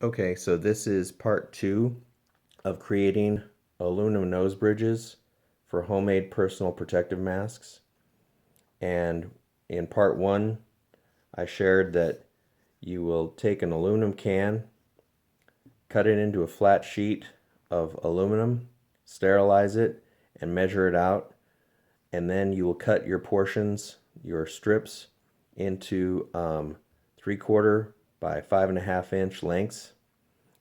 Okay, so this is part 2 of creating aluminum nose bridges for homemade personal protective masks. And in part 1, I shared that you will take an aluminum can, cut it into a flat sheet of aluminum, sterilize it, and measure it out. And then you will cut your portions, your strips, into 3/4 by 5.5 inch lengths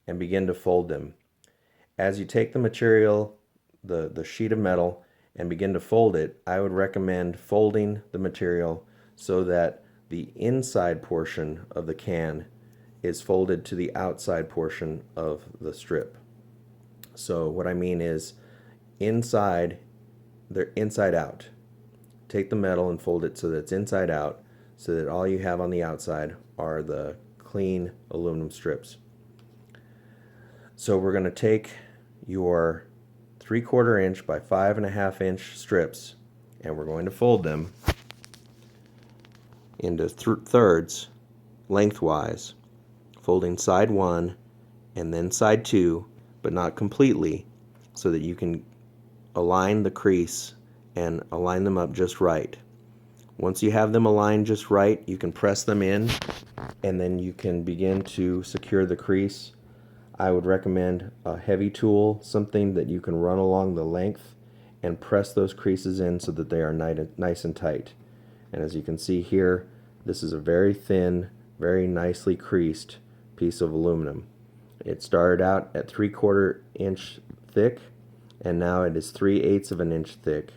and begin to fold them. As you take the material, the sheet of metal, and begin to fold it, I would recommend folding the material so that the inside portion of the can is folded to the outside portion of the strip. So what I mean is they're inside out. Take the metal and fold it so that it's inside out, so that all you have on the outside are the clean aluminum strips. So we're going to take your 3/4 inch by 5.5 inch strips and we're going to fold them into thirds lengthwise, folding side 1 and then side 2, but not completely, so that you can align the crease and align them up just right. Once you have them aligned just right, you can press them in and then you can begin to secure the crease. I would recommend a heavy tool, something that you can run along the length and press those creases in so that they are nice and tight. And as you can see here, this is a very thin, very nicely creased piece of aluminum. It started out at 3/4 inch thick, and now it is 3/8 of an inch thick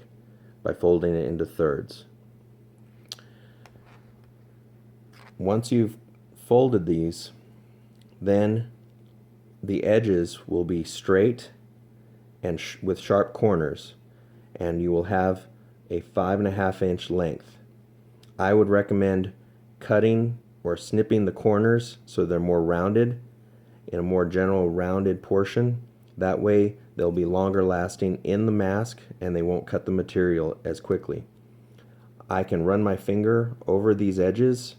by folding it into thirds. Once you've folded these, then the edges will be straight and with sharp corners, and you will have a 5.5 inch length. I would recommend cutting or snipping the corners so they're more rounded, in a more general rounded portion. That way they'll be longer lasting in the mask and they won't cut the material as quickly. I can run my finger over these edges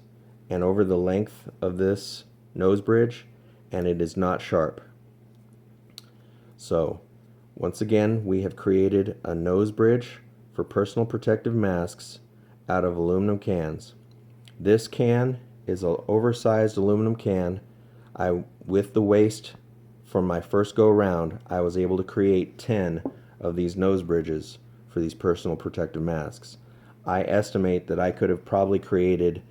and over the length of this nose bridge, and it is not sharp. So once again, we have created a nose bridge for personal protective masks out of aluminum cans. This can is an oversized aluminum can. With the waste from my first go around, I was able to create 10 of these nose bridges for these personal protective masks. I estimate that I could have probably created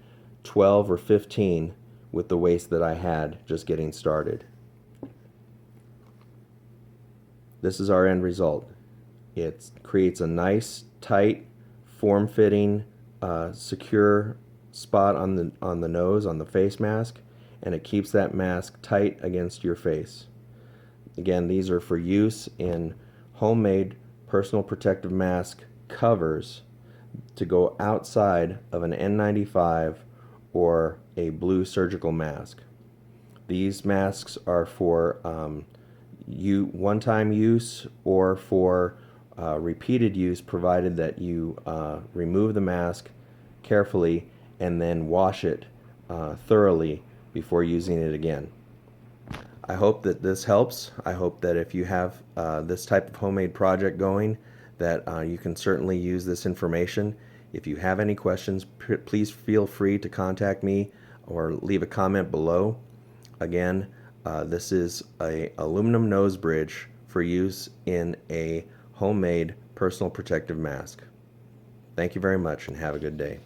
12 or 15 with the waste that I had just getting started. This is our end result. It creates a nice, tight, form-fitting, secure spot on the nose, on the face mask, and it keeps that mask tight against your face. Again, these are for use in homemade personal protective mask covers to go outside of an N95 or a blue surgical mask. These masks are for one-time use or for repeated use, provided that you remove the mask carefully and then wash it thoroughly before using it again. I hope that this helps. I hope that if you have this type of homemade project going, that you can certainly use this information. If you have any questions, please feel free to contact me or leave a comment below. Again, this is an aluminum nose bridge for use in a homemade personal protective mask. Thank you very much and have a good day.